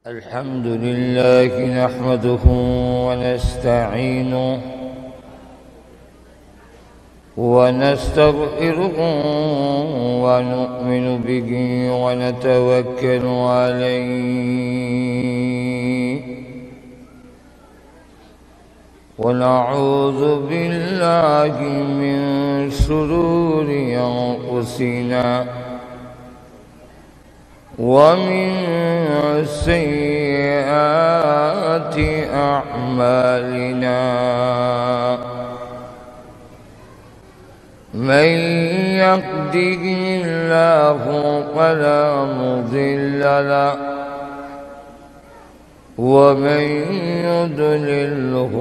الحمد لله نحمده ونستعينه ونستغفره ونؤمن به ونتوكل عليه ونعوذ بالله من شرور أنفسنا ومن سيئات أعمالنا من يهده الله فلا مضل له ومن يضلله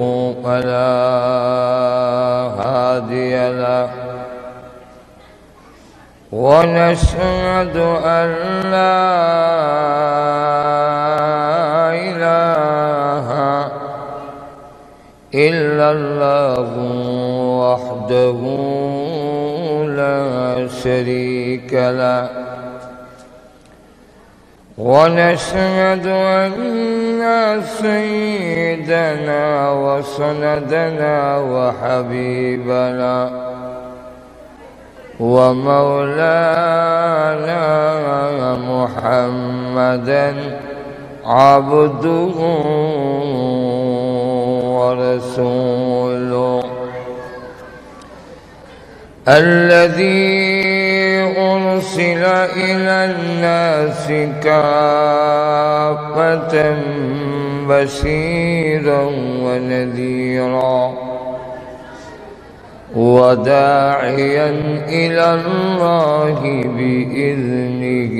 فلا هادي له ونشهد أن لا إله إلا الله وحده لا شريك له ونشهد أن سيدنا وسندنا وحبيبنا ومولانا محمدا عبده ورسوله الذي أرسل إلى الناس كافة بشيرا ونذيرا وداعيا إلى الله بإذنه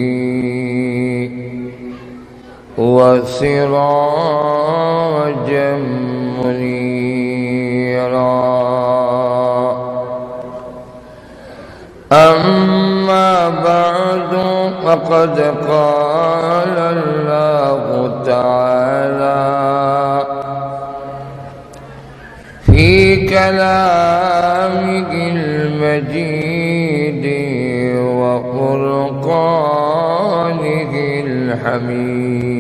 وسراجا منيرا أما بعد فقد قال الله تعالى في كلامه المجيد وفرقانه الحميد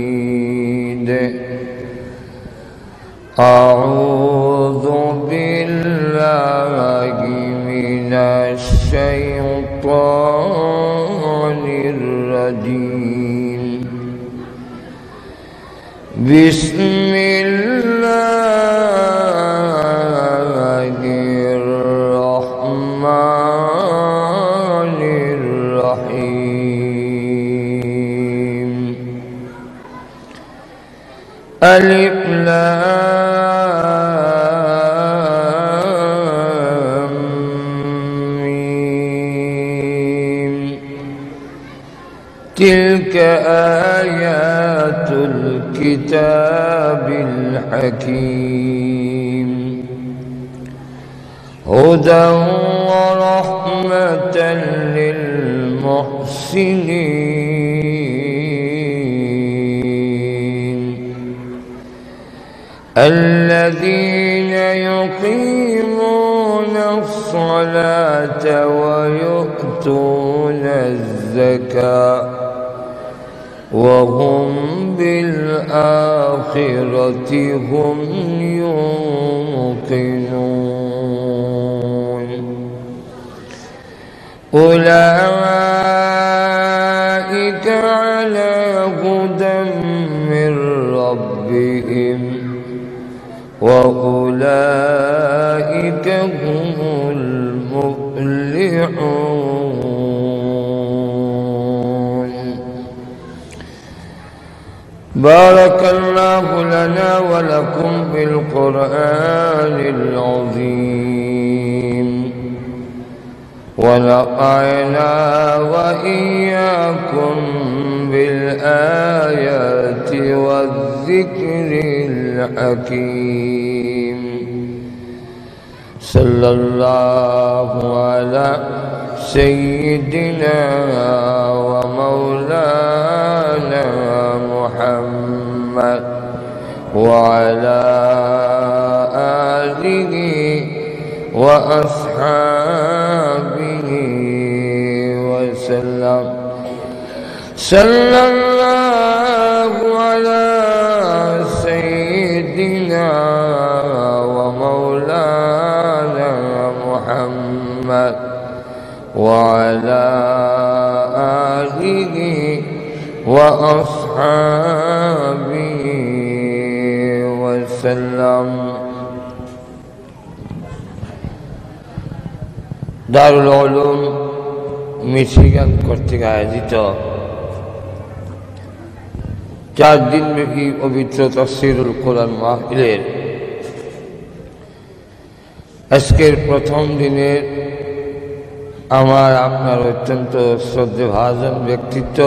أعوذ بالله من الشيطان الرجيم بسم الله الرحمن الرحيم ألف لام ميم تلك آيات الكتاب الحكيم هدى ورحمة للمحسنين الذين يقيمون الصلاة ويؤتون الزكاة وهم بالآخرة هم يوقنون أولئك على هدى من ربهم وأولئك هم المفلحون. بارك الله لنا ولكم بالقرآن العظيم ونفعنا وإياكم بالآيات والذكر الحكيم. صلى الله على سيدنا ومولانا محمد وعلى آله وأصحابه وسلم. صلى الله على وأصحابه وسلم দারুল Uloom Michigan কর্তৃক আয়োজিত 4 দিনব্যাপী পবিত্র তাফসীরুল কোরআন মাহফিলের আজকের প্রথম দিনের আমার আপনার অত্যন্ত শ্রদ্ধেভাজন ব্যক্তিত্ব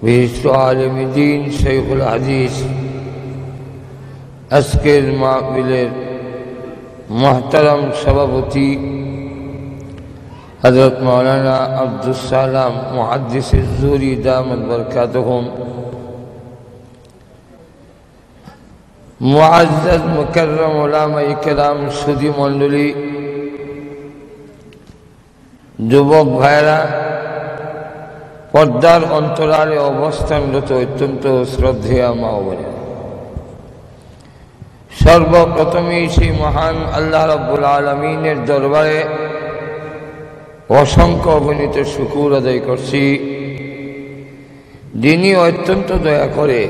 বিশিষ্ট আলেম দ্বীন শাইখুল হাদিস আজকের মাহফিলের মোহতারাম সভাপতি হযরত মাওলানা আব্দুস সালাম মুহাদ্দিস আয-যুহরি দামাত বরকাতুহুম, মুআজ্জাজ মুকাররম উলামায়ে কেরাম, সুধী মণ্ডলী, যুবক ভাইরা, পর্দার অন্তরালে অবস্থানরত অত্যন্ত শ্রদ্ধেয় মা ও বোনেরা, সর্বপ্রথমেই সেই মহান আল্লাহ রাব্বুল আলামিনের দরবারে অসংখ্য অগণিত শুকর আদায় করছি, যিনি অত্যন্ত দয়া করে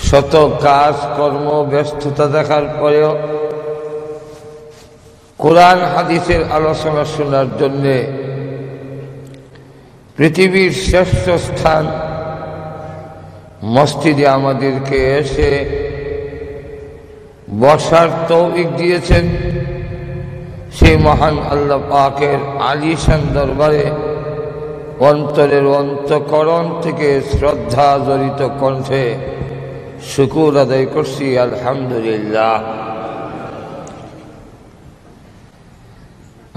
শত কাজ কর্ম ব্যস্ততা দেখার পরেও কোরআন হাদিসের আলোচনা শোনার জন্যে পৃথিবীর শ্রেষ্ঠ স্থান মসজিদে আমাদেরকে এসে বসার তৌফিক দিয়েছেন। সেই মহান আল্লাহ পাকের আলিশান দরবারে অন্তরের অন্তঃকরণ থেকে শ্রদ্ধা জড়িত কণ্ঠে শুকর আদায় করছি, আলহামদুলিল্লাহ।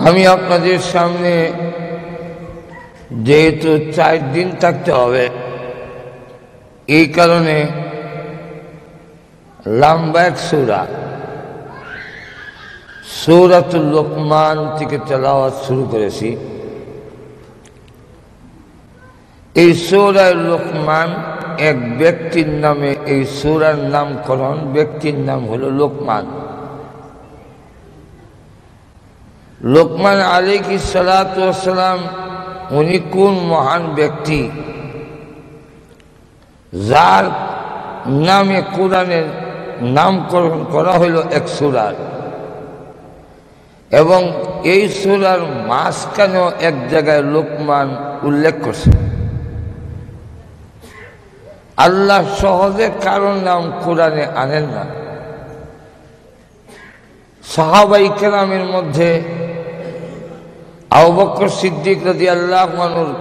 আমি আপনাদের সামনে যেহেতু 4 দিন থাকতে হবে, এই কারণে লম্বা এক সূরা সূরাতুল লোকমান থেকে তেলাওয়াত শুরু করেছি। এই সূরা লোকমান এক ব্যক্তির নামে, এই সূরার নামকরণ, ব্যক্তির নাম হলো লোকমান। লোকমান আলাইহিস সালাতু ওয়াস সালাম উনি কোন মহান ব্যক্তি যার নামে কোরআনের নামকরণ করা হইল এক সূরার, এবং এই সূরার মাঝখানেও এক জায়গায় লোকমান উল্লেখ করছে। আল্লাহ সহজে কারোর নাম কোরআনে আনেন না। সাহাবায়ে কেরামের মধ্যে আবু বকর সিদ্দিক রাদিয়াল্লাহু আনহুর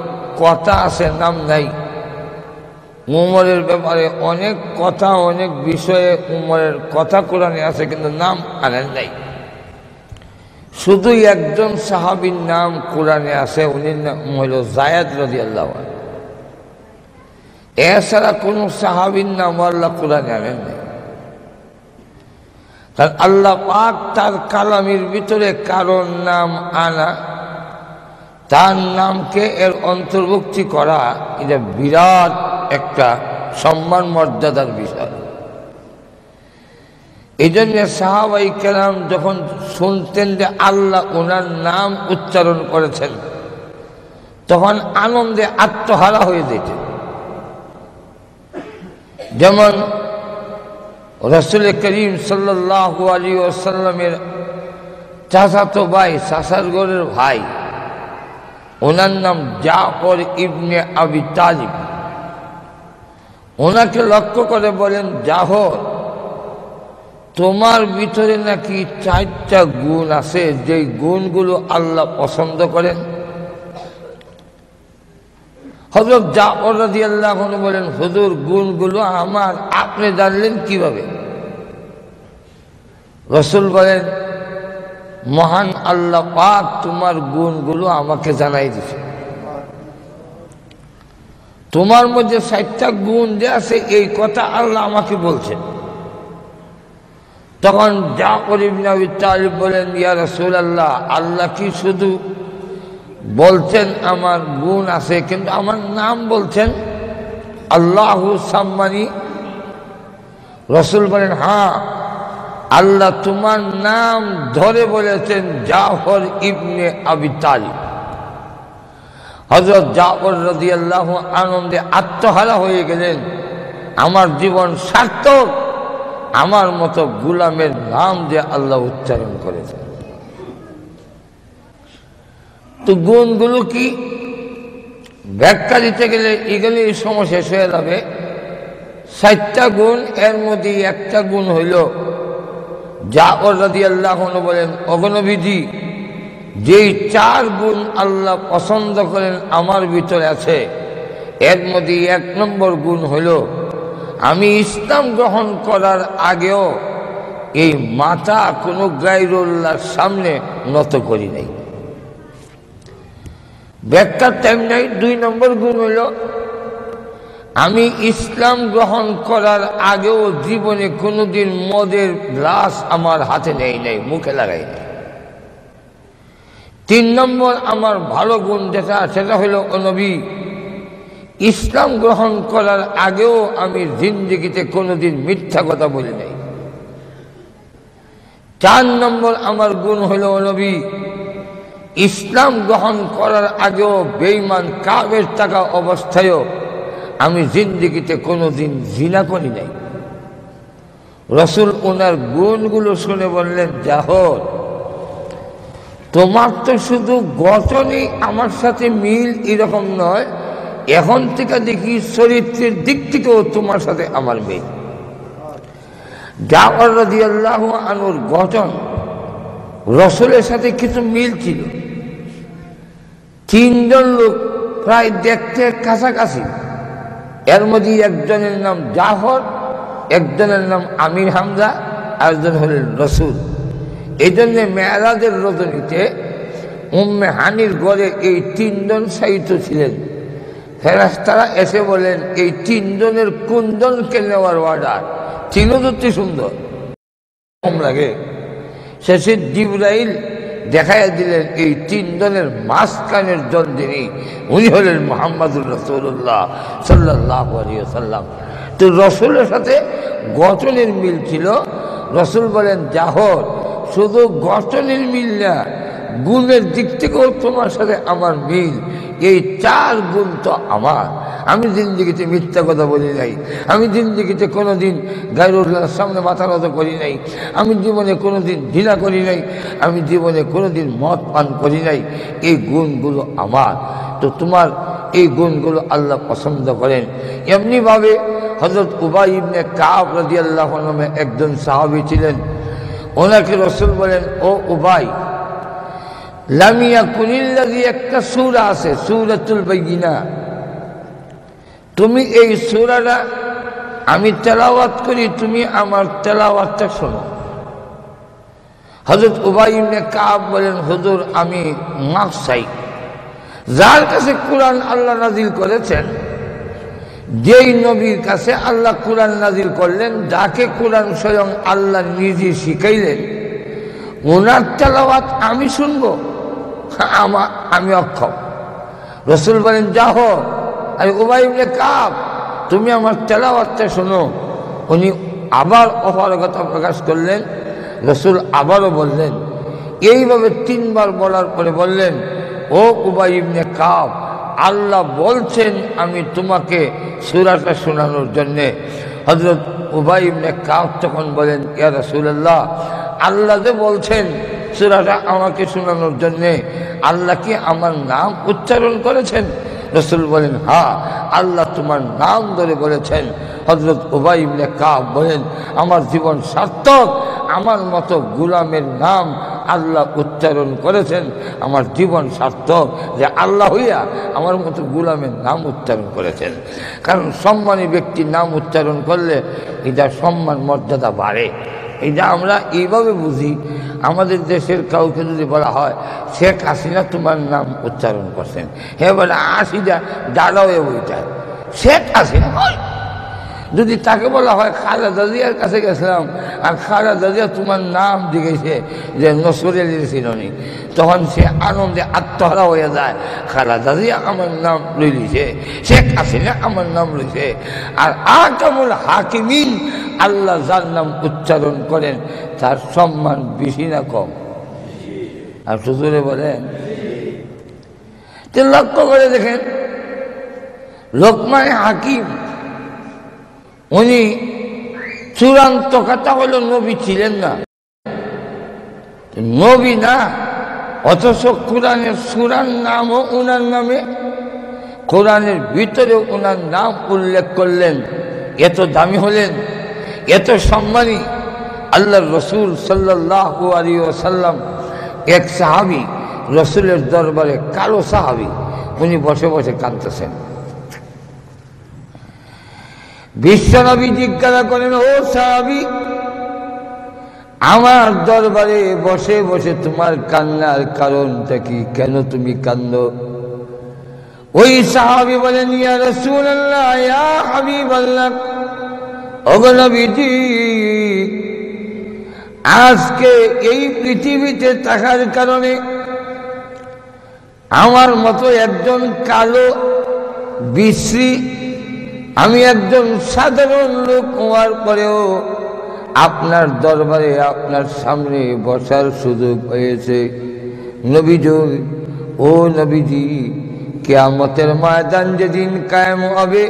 কথা আছে, নাম নাই। উমরের ব্যাপারে অনেক কথা, অনেক বিষয়ে উমরের কথা কোরআনে আছে, কিন্তু নাম আনেন নাই। শুধু একজন সাহাবীর নাম কোরআনে আছে, উনির নাম হইল যায়েদ রাদিয়াল্লাহু আনহু। এছাড়া কোন সাহাবীর নাম আল্লাহ কোরআনে আনেন নাই। কারণ আল্লাহ পাক তার কালামের ভিতরে কারোর নাম আনা, তার নামকে এর অন্তর্ভুক্তি করা, এটা বিরাট একটা সম্মান মর্যাদার বিষয়। এই জন্য সাহাবায়ে কেরাম যখন শুনতেন যে আল্লাহ ওনার নাম উচ্চারণ করেছেন, তখন আনন্দে আত্মহারা হয়ে যেতেন। যেমন রাসূল করিম সাল্লাল্লাহু আলাইহি ওয়াসাল্লামের চাচাতো ভাই, চাচার ঘরের ভাই, ওনার নাম জাফর ইবনে আবি তালিব। ওনাকে লক্ষ্য করে বলেন, জাফর, তোমার ভিতরে নাকি 4টা গুণ আছে, যে গুণগুলো আল্লাহ পছন্দ করেন। হযরত জাফর রাদিয়াল্লাহু আনহু বলেন, হুজুর, গুণগুলো আমার আপনি জানলেন কিভাবে? রাসূল বলেন, মহান আল্লাহ পাক তোমার গুণগুলো আমাকে জানাই দিয়েছে। তোমার মধ্যে 4টা গুণ যে আছে, এই কথা আল্লাহ আমাকে বলছেন। তখন জাফর ইবনে আবি তালিব বলেন, ইয়া রাসূলুল্লাহ, আল্লাহ কি শুধু বলছেন আমার গুণ আছে, কিন্তু আমার নাম বলছেন? আল্লাহু সাম্মানি। রাসূল বলেন, হ্যাঁ, আল্লাহ তোমার নাম ধরে বলেছেন জাফর ইবনে আবি তালিব। হযরত জাফর রাদিয়াল্লাহু আনন্দে আত্মহারা হয়ে গেলেন, আমার জীবন সার্থক, আমার মতো গোলামের নাম যে আল্লাহ উচ্চারণ করেছেন। তো গুণগুলো কি ব্যাখ্যা দিতে গেলে এগুলি সময় শেষ হয়ে যাবে। 7টা গুণ, এর মধ্যে একটা গুণ হইল জাফর রাদিয়াল্লাহু আনহু বলেন, অগণবিধি যেই 4 গুণ আল্লাহ পছন্দ করেন আমার ভিতরে আছে, এর মধ্যে 1 নম্বর গুণ হইল আমি ইসলাম গ্রহণ করার আগেও এই মাথা কোনো গায়রুল্লাহর সামনে নত করি নাই। ব্যাখ্যার টাইম নাই। 2 নম্বর গুণ হইল আমি ইসলাম গ্রহণ করার আগেও জীবনে কোনোদিন মদের গ্লাস আমার হাতে নেই নাই, মুখে লাগাই নাই। 3 নম্বর আমার ভালো গুণ যেটা, সেটা হলো ও নবী, ইসলাম গ্রহণ করার আগেও আমি জিন্দেগিতে কোনোদিন মিথ্যা কথা বলি নাই। 4 নম্বর আমার গুণ হলো ও নবী, ইসলাম গ্রহণ করার আগেও বেঈমান কাফের থাকা অবস্থায়ও আমি জিন্দেগিতে কোনোদিন জিনা করি নাই। রাসূল ওনার গুণগুলো শুনে বললেন, জাফর তোমার তো শুধু গঠনই আমার সাথে মিল এরকম নয়, এখন থেকে দেখি চরিত্রের দিক থেকেও তোমার সাথে আমার মিল। জাফর রাদিয়াল্লাহু আনহুর গঠন রাসূলের সাথে কিছু মিল ছিল। 3 জন লোক প্রায় দেখতে কাছাকাছি, এর মধ্যে একজনের নাম জাফর, একজনের নাম আমির হামজা, আরেকজন হলেন রাসূল। এই জন্য মেরাজের রজনীতে উম্মে হানির ঘরে এই 3 জন শায়িত ছিলেন। ফেরেশতারা এসে বলেন, এই 3 জনের কোন জনকে নেওয়ার অর্ডার? 3ও যুক্তি সুন্দর কম লাগে। শেষে জিবরাইল দেখাইয়া দিলেন এই 3 জনের মাঝখানের জন যিনি, উনি হলেন মুহাম্মদুর রাসূলুল্লাহ সাল্লাল্লাহু আলাইহি ওয়াসাল্লাম। তো রাসূলের সাথে গঠনের মিল ছিল। রাসূল বলেন, জাফর শুধু গঠনের মিল না, গুণের দিক থেকেও তোমার সাথে আমার মিল। এই 4 গুণ তো আমার। আমি জিন্দেগিতে মিথ্যা কথা বলি নাই, আমি জিন্দেগিতে কোনোদিন গায়রুল্লাহর সামনে মাথা নত করি নাই, আমি জীবনে কোনোদিন ঢিলা করি নাই, আমি জীবনে কোনোদিন মদ পান করি নাই। এই গুণগুলো আমার। তো তোমার এই গুণগুলো আল্লাহ পছন্দ করেন। এমনিভাবে হযরত উবাই ইবনে কাব রাদিয়াল্লাহু আনহু একজন সাহাবী ছিলেন। ওনাকে রাসূল বলেন, ও উবাই, লাম ইয়াকুনিল্লাযী, একটা সূরা আছে সূরাতুল বাইয়িনা, তুমি এই সূরাটা আমি তেলাওয়াত করি, তুমি আমার তেলাওয়াতটা শোনো। হযরত উবাই ইবনে কাব বলেন, হুজুর আমি মাফ চাই। যার কাছে কোরআন আল্লাহ নাজিল করেছেন, যেই নবীর কাছে আল্লাহ কোরআন নাজিল করলেন, যাকে কোরআন স্বয়ং আল্লাহ নিজে শিখাইলেন, ওনার তেলাওয়াত আমি শুনবো? আমি অক্ষম। রাসূল বলেন, যাও, আরে উবাই ইবনে কাব, তুমি আমার তেলাওয়াতটা শোনো। উনি আবার অপারগতা প্রকাশ করলেন। রাসূল আবারও বললেন। এইভাবে 3 বার বলার পরে বললেন, ও উবাই ইবনে কাব, আল্লাহ বলছেন আমি তোমাকে সূরাটা শোনানোর জন্যে। হযরত উবাই ইবনে কাব তখন বলেন, ইয়া রাসূলুল্লাহ, আল্লাহ যে বলছেন সূরাটা আমাকে শোনানোর জন্যে, আল্লাহ কি আমার নাম উচ্চারণ করেছেন? রাসূল বলেন, হ্যাঁ, আল্লাহ তোমার নাম ধরে বলেছেন। হযরত উবাই ইবনে কাব বলেন, আমার জীবন সার্থক, আমার মতো গোলামের নাম আল্লাহ উচ্চারণ করেছেন, আমার জীবন সার্থক যে আল্লাহ হইয়া আমার মতো গোলামের নাম উচ্চারণ করেছেন। কারণ সম্মানী ব্যক্তির নাম উচ্চারণ করলে এটা সম্মান মর্যাদা বাড়ে। এটা আমরা এইভাবে বুঝি, আমাদের দেশের কাউকে যদি বলা হয় শেখ হাসিনা তোমার নাম উচ্চারণ করছেন, হে বলে হাসিটা দাঁড়াও বইটায় শেখ হাসিনা হয়। যদি তাকে বলা হয় খালেদা জিয়ার কাছে গেছিলাম আর খালেদা জিয়া তোমার নাম জিজ্ঞেসে যে নসরুল আলীর চিননি, তখন সে আনন্দে আত্মহারা হয়ে যায়। খালেদা জিয়া আমার নাম লইলিছে, শেখ হাসিনা আমার নাম লইছে। আর আহকামুল হাকিমিন, আল্লাহ যার নাম উচ্চারণ করেন তার সম্মান বেশি না কম? আর হুজুরে বলেন। লক্ষ্য করে দেখেন লোকমান হাকিম উনি চূড়ান্ত কথা হলো নবী ছিলেন না, নবী না, অথচ কোরআনের সূরার নামও ওনার নামে, কোরআনের ভিতরে ওনার নাম উল্লেখ করলেন। এত দামি হলেন, এত সম্মানী। আল্লাহর রসুল সাল্লাল্লাহু আলাইহি ওয়াসাল্লাম এক সাহাবী রসুলের দরবারে, কালো সাহাবী, উনি বসে বসে কাঁদতেছেন। বিশ্বনবী জিজ্ঞাসা করেন, ও সাহাবী, আমার দরবারে বসে বসে তোমার কান্নার কারণটা কি? কেন তুমি কান্দো? ওই সাহাবী বলেন, ইয়া রাসূলুল্লাহ, ইয়া হাবিবাল্লাহ, ওগো নবীজি, আজকে এই পৃথিবীতে থাকার কারণে আমার মতো একজন কালো বিশ্রী, আমি একজন সাধারণ লোক হওয়ার পরেও আপনার দরবারে আপনার সামনে বসার সুযোগ হয়েছে। নবীজি, ও নবীজি, কিয়ামতের ময়দান যেদিন কায়েম হবে,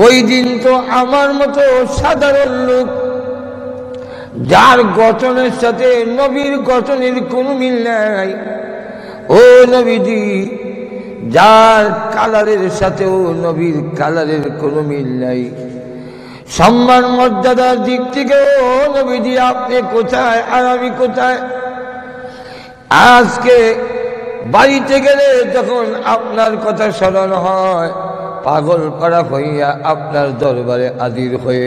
ওই দিন তো আমার মতো সাধারণ লোক, যার গঠনের সাথে নবীর গঠনের কোনো মিল নাই, ও নবীজি, যার কালারের সাথেও নবীর কালারের কোনো মিল নাই, সম্মান মর্যাদার দিক থেকে ও নবীজি আপনি কোথায় আর আমি কোথায়? আজকে বাড়িতে গেলে যখন আপনার কথা স্মরণ হয়, পাগল করা হইয়া আপনার দরবারে হাজির হয়ে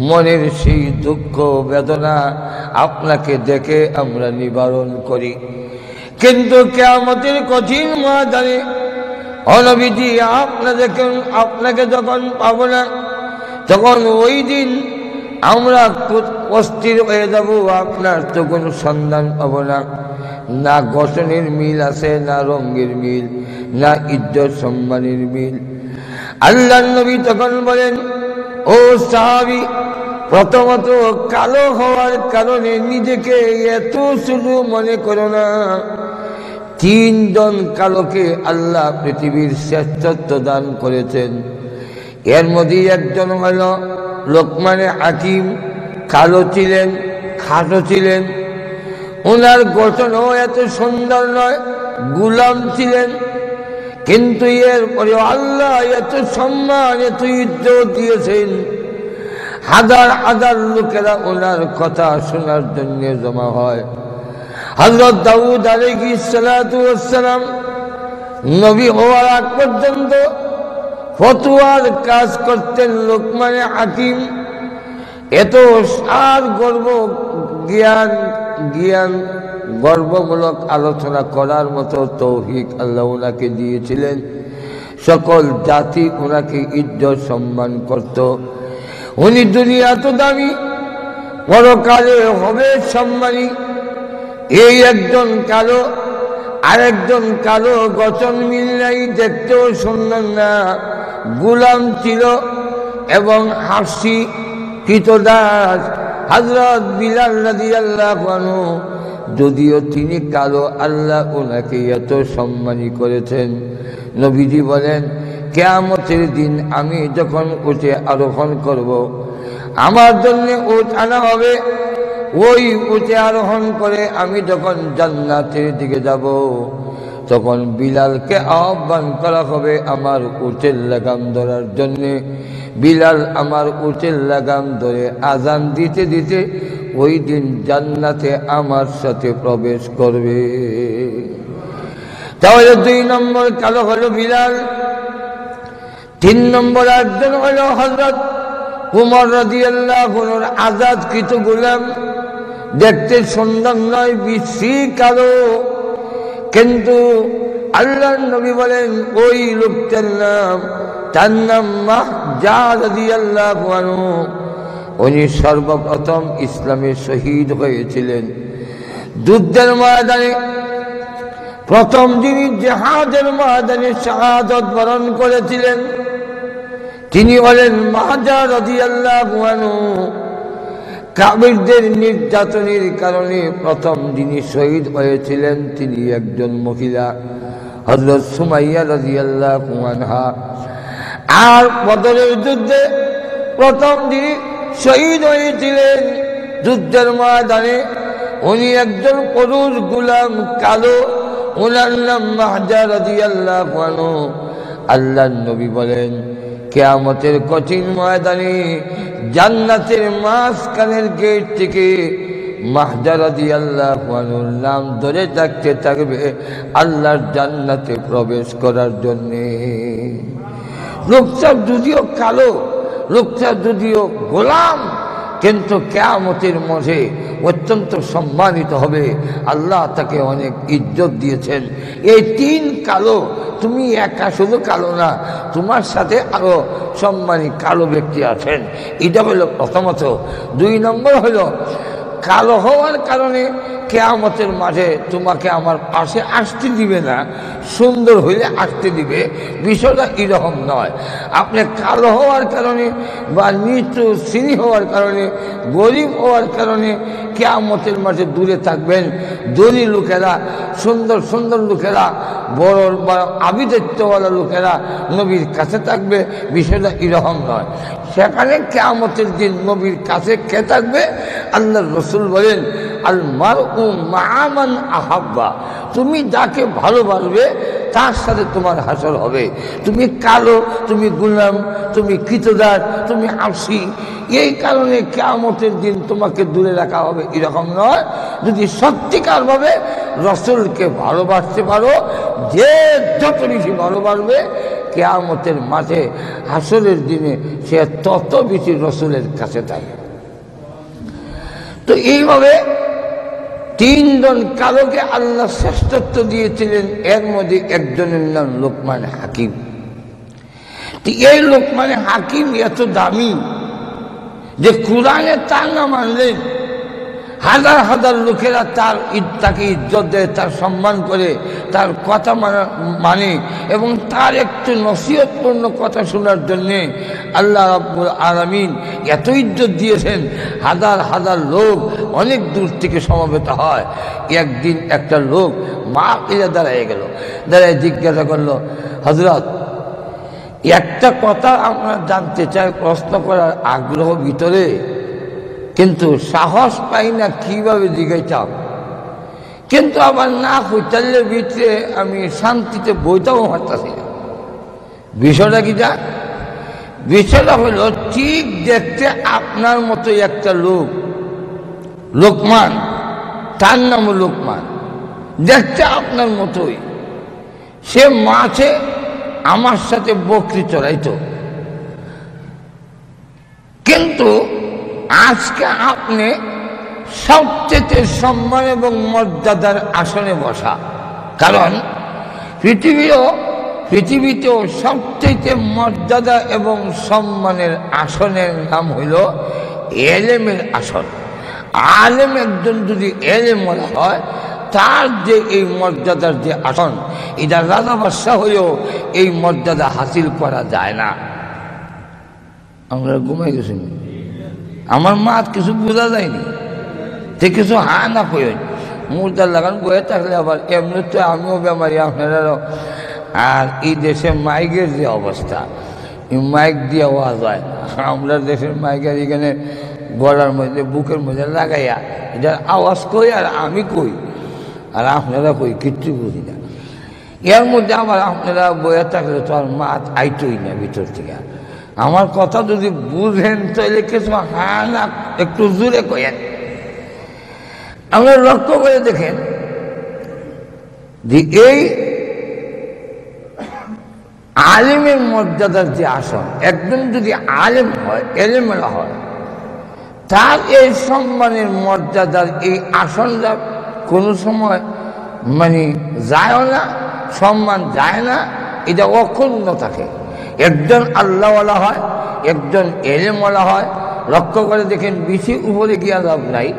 মনের সেই দুঃখ বেদনা আপনাকে দেখে আমরা নিবারণ করি। কিন্তু কিয়ামতের কঠিন ময়দানে ও নবীজি আপনাকে যখন পাবো না, তখন ওই দিন আমরা অস্থির হয়ে যাব, আপনার তো কোনো সন্ধান পাবো না, না গঠনের মিল আছে, না রঙের মিল, না ইজ্জত সম্মানের মিল। আল্লাহর নবী তখন বলেন, ও সাহাবী, প্রথমত কালো হওয়ার কারণে নিজেকে এত ছোট মনে করো না। 3 জন কালোকে আল্লাহ পৃথিবীর শ্রেষ্ঠত্ব দান করেছেন। এর মধ্যে একজন হল লোকমানে হাকিম, কালো ছিলেন, খাটো ছিলেন, ওনার গঠনও এত সুন্দর নয়, গোলাম ছিলেন, কিন্তু এরপরে আল্লাহ এত সম্মান, এত ইজ্জত দিয়েছেন। হাজার হাজার লোকেরা ওনার কথা শোনার জন্য জমা হয়। হযরত দাউদ আলাইহিস সালাতু ওয়াস সালাম নবী হওয়ার আগ পর্যন্ত ফতোয়ার কাজ করতেন লোকমানে হাকিম। এত সার গর্ব জ্ঞান গর্বমূলক আলোচনা করার মতো তৌফিক আল্লাহ ওনাকে দিয়েছিলেন। সকল জাতি ওনাকে ইজ্জত সম্মান করত। উনি দুনিয়া তো দামি, পরকালে হবে সম্মানী। এই একজন কালো, আরেকজন কালো, গঠন মিল নাই, দেখতেও সুন্দর না, গোলাম ছিল এবং হাসি কৃতদাস হযরত বিলাল রাদিয়াল্লাহু আনহু। যদিও তিনি কালো, আল্লাহ ওনাকে এত সম্মানী করেছেন। নবীজি বলেন, কিয়ামতের দিন আমি যখন উঠে আরোহণ করব, আমার জন্য উট আনা হবে। ওই উঠে আরোহণ করে আমি যখন জান্নাতের দিকে যাব, তখন বিলালকে আহ্বান করা হবে আমার উটের লাগাম ধরার জন্যে। বিলাল আমার উটের লাগাম ধরে আজান দিতে দিতে ওই দিন জান্নাতে আমার সাথে প্রবেশ করবে। তাহলে 2 নম্বর কালো হলো বিলাল। 3 নম্বর একজন হলো হযরত উমর রাদিয়াল্লাহু আনহুর আজাদকৃত গোলাম। দেখতে সুন্দর নয়, বিশ্রী কালো, কিন্তু আল্লাহর নবী বলেন ওই লোকটার নাম, তার নাম মাহজার রাদিয়াল্লাহু আনহু। উনি সর্বপ্রথম ইসলামে শহীদ হয়েছিলেন। যুদ্ধের ময়দানে প্রথম যিনি জিহাদের ময়দানে শাহাদাত বরণ করেছিলেন তিনি হলেন মাহজার রাদিয়াল্লাহু আনহু। কাফিরদের নির্যাতনের কারণে প্রথম যিনি শহীদ হয়েছিলেন তিনি একজন মহিলা, হযরত সুমাইয়া রাদিয়াল্লাহু আনহা। আর বদরের যুদ্ধে প্রথম যিনি শহীদ হয়েছিলেন যুদ্ধের ময়দানে, উনি একজন পুরুষ গোলাম কালো, ওনার নাম মাহজা রাদিয়াল্লাহু আনহু। আল্লাহর নবী বলেন, কিয়ামতের কঠিন ময়দানে জান্নাতের মাঝখানের গেট থেকে মাহজা রাদিয়াল্লাহু আনহুর নাম ধরে ডাকতে থাকবে আল্লাহর জান্নাতে প্রবেশ করার জন্যে। লোকটা যদিও কালো, লোকটা যদিও গোলাম, কিন্তু কিয়ামতের মাঠে অত্যন্ত সম্মানিত হবে। আল্লাহ তাকে অনেক ইজ্জত দিয়েছেন। এই তিন কালো, তুমি একা শুধু কালো না, তোমার সাথে আরো সম্মানী কালো ব্যক্তি আছেন। এটা হলো প্রথমত। 2 নম্বর হলো, কালো হওয়ার কারণে কিয়ামতের মাঠে তোমাকে আমার পাশে আসতে দিবে না, সুন্দর হইলে আসতে দিবে, বিষয়টা এরকম নয়। আপনি কালো হওয়ার কারণে বা নিচু শ্রেণী হওয়ার কারণে, গরিব হওয়ার কারণে কিয়ামতের মাঠে দূরে থাকবেন। ধনী লোকেরা, সুন্দর সুন্দর লোকেরা, বড় বড় আবিদত্বওয়ালা লোকেরা নবীর কাছে থাকবে, বিষয়টা এরকম নয়। সেখানে কিয়ামতের দিন নবীর কাছে কে থাকবে? আল্লাহর রাসূল বলেন, আল মারউ মা'a মান আহাব্বা, তুমি যাকে ভালোবাসবে তার সাথে তোমার হাসর হবে। তুমি কালো, তুমি গোলাম, তুমি কৃতদার, তুমি আরশি, এই কারণে কিয়ামতের দিন তোমাকে দূরে রাখা হবে, এরকম নয়। যদি সত্যিকারভাবে রাসূলকে ভালোবাসতে পারো, যে যত বেশি ভালোবাসবে কিয়ামতের মাঠে হাসরের দিনে সে তত বেশি রাসূলের কাছে থাকবে। তো এইভাবে 3 জন কালোকে আল্লাহ শ্রেষ্ঠত্ব দিয়েছিলেন। এর মধ্যে একজনের নাম লোকমান হাকিম। এই লোকমান হাকিম এত দামি যে কোরআনে তার নাম আনলেন, হাজার হাজার লোকেরা তাকে ইজ্জত দেয়, তার সম্মান করে, তার কথা মানে, এবং তার একটু নসিহতপূর্ণ কথা শোনার জন্যে আল্লাহ রাব্বুল আলামিন এত ইজ্জত দিয়েছেন। হাজার হাজার লোক অনেক দূর থেকে সমবেত হয়। একদিন একটা লোক মা কিনে দাঁড়িয়ে গেল, দাঁড়িয়ে জিজ্ঞাসা করলো, হযরত, একটা কথা আমরা জানতে চাই, প্রশ্ন করার আগ্রহ ভিতরে, কিন্তু সাহস পাই না কিভাবে জিজ্ঞাসা, কিন্তু আবার না কৈতাল্যের ভিতরে আমি শান্তিতে বইটাও পারতাছি না। বিষয়টা কি? বিষয়টা হলো, ঠিক দেখতে আপনার মতো একটা লোক, লোকমান, তার নাম লোকমান, দেখতে আপনার মতোই। সে মাঠে আমার সাথে বকরি চড়াইতো, কিন্তু আজকে আপনি সবচেয়ে সম্মান এবং মর্যাদার আসনে বসা। কারণ পৃথিবীতেও সবচেয়ে মর্যাদা এবং সম্মানের আসনের নাম হইল এলেমের আসন। আলেম একজন যদি এলেম বলা হয়, তার যে এই মর্যাদার যে আসন, এটা রাজা বাদশাহ হয়েও এই মর্যাদা হাসিল করা যায় না। আমরা ঘুমাই গেছি, আমার মা কিছু বোঝা যায়নি, সে কিছু হা না কই মুর্দার লাগান বয়ে থাকলে আবার এমনি তো আমিও বেমারি, আপনারাও। আর এই দেশে মাইকের যে অবস্থা, মাইক দিয়ে আওয়াজ হয়, আমরা দেশের মাইকের এখানে গলার মধ্যে, বুকের মধ্যে লাগাইয়া এটার আওয়াজ কই, আর আমি কই, আর আপনারা কই, কিচ্ছু বুঝি না। এর মধ্যে আবার আপনারা বয়ে থাকলে তো আর মাছ আইতই না ভিতর থেকে। আমার কথা যদি বুঝেন তাহলে কিছু হ্যাঁ না একটু জোরে কয়েন। আমরা লক্ষ্য করে দেখেন যে এই আলেমের মর্যাদার যে আসন, একজন যদি আলেম হয়, এলেমেলা হয়, তার এই সম্মানের মর্যাদার এই আসনটা কোনো সময় যায় না, সম্মান যায় না, এটা অক্ষুণ্ণ থাকে। একজন আল্লাহওয়ালা হয়, একজন এলেমওয়ালা হয়। লক্ষ্য করে দেখেন, বেশি উপরে গিয়া লাভ নাই।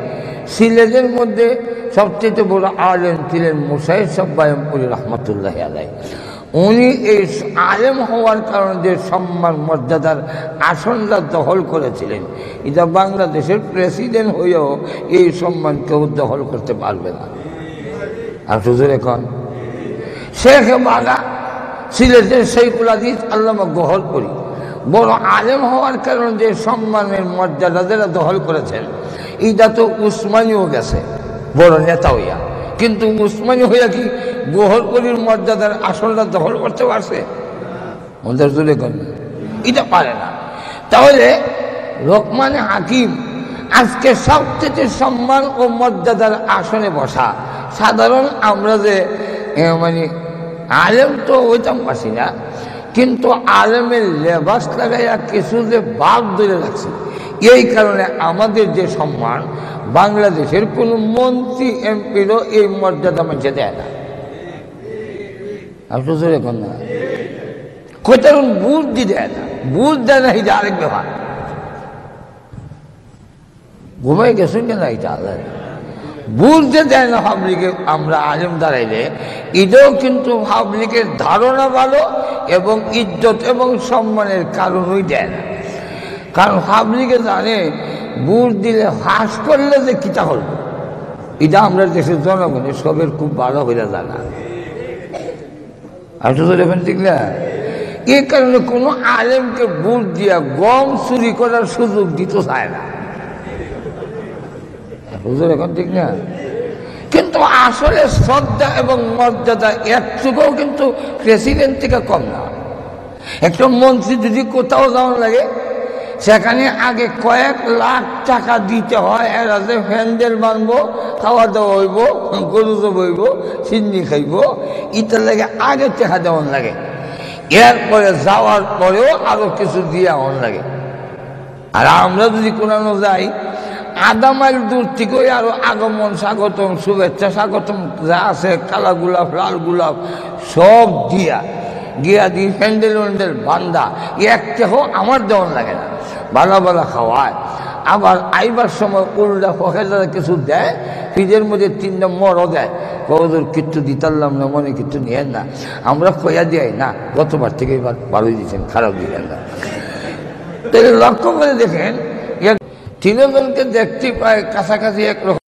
সিলেটের মধ্যে সবচেয়ে বড় আলেম ছিলেন মুসাইর সাব্বায়ুমপুরী রহমতুল্লাহ আলাইহি। উনি এই আলেম হওয়ার কারণে যে সম্মান মর্যাদার আসনটা দখল করেছিলেন, এটা বাংলাদেশের প্রেসিডেন্ট হয়েও এই সম্মান কেউ দখল করতে পারবে না। আর শুধু এখন শেখ বাগা সিলেটের শৈখুল হাদিস আল্লামা গহল করি বড় আলেম হওয়ার কারণে যে সম্মানের মর্যাদা যারা দখল করেছেন, এটা তো উসমানীও গেছে বড় নেতা হইয়া, কিন্তু উসমানী হইয়া কি গহল করির মর্যাদার আসলটা দখল করতে পারছে? ওদের জোরে করেন, এটা পারে না। তাহলে লোকমানে হাকিম আজকে সবচেয়ে সম্মান ও মর্যাদার আসনে বসা। সাধারণ আমরা যে মানে আলেম তো ওইটাম পাচ্ছি না, কিন্তু আলেমের লেবাস লাগাইয়া কিছু যে বাদ ধরে রাখছে, এই কারণে আমাদের যে সম্মান, বাংলাদেশের কোনো মন্ত্রী এমপিরও এই মর্যাদা মানুষে দেয় না। আর প্রচুর এখন না কোথাও বুদ্ধি দেয় না, বুঝ দেয় না, এটা আরেক ব্যাপার। ঘুমাই গেছেন কেন? এটা আলাদা বুঝতে দেয় না পাবলিকে। আমরা আলেম দাঁড়াইলে এটাও কিন্তু পাবলিকের ধারণা ভালো এবং ইজ্জত এবং সম্মানের কারণই দেয় না। কারণ পাবলিকে জানে বুঝ দিলে ফাঁস করলে যে কিতা হল, এটা আমরা দেশের জনগণের সবের খুব ভালো হইয়া জানা। আর তো দেখবেন ঠিক না, এই কারণে কোনো আলেমকে বুঝ দিয়া গম চুরি করার সুযোগ দিতে চায় না। হুজুর এখন ঠিক না, কিন্তু আসলে শ্রদ্ধা এবং মর্যাদা একটুকুও কিন্তু প্রেসিডেন্ট থেকে কম না। একটা মন্ত্রী যদি কোথাও যাওয়ার লাগে, সেখানে আগে কয়েক লাখ টাকা দিতে হয়। এরা যে প্যান্ডেল বানবো, খাওয়া দাওয়া হইব, গরু জবাইব, চিন্নি খাইব, ইটার লাগে আগে টাকা দেওয়ার লাগে। এরপরে যাওয়ার পরেও আরো কিছু দিয়ে আমার লাগে। আর আমরা যদি কোনো যাই, আধা মাইল দূর থেকে আরো আগমন স্বাগতম, শুভেচ্ছা স্বাগতম যা আছে, কালা গোলাপ, লাল গোলাপ সব দিয়া দিয়ে প্যান্ডেল ওয়ান্ডেল বান্ধা, একটা হোক আমার দেওয়ান লাগে না। ভালো ভালো খাওয়ায়, আবার আইবার সময় উল্টা পকেটে কিছু দেয়, ফ্রিজের মধ্যে 3টা মরও দেয়। কবদূর কিচ্ছু দিতারলাম না, মনে কিচ্ছু নিয়েন না। আমরা খোয়া দিই না, গতবার থেকে এবার ভালোই দিচ্ছেন, খারাপ দিলেন না। তাহলে লক্ষ্য করে দেখেন, তিনজনকে দেখতে পায় কাছাকাছি একরকম।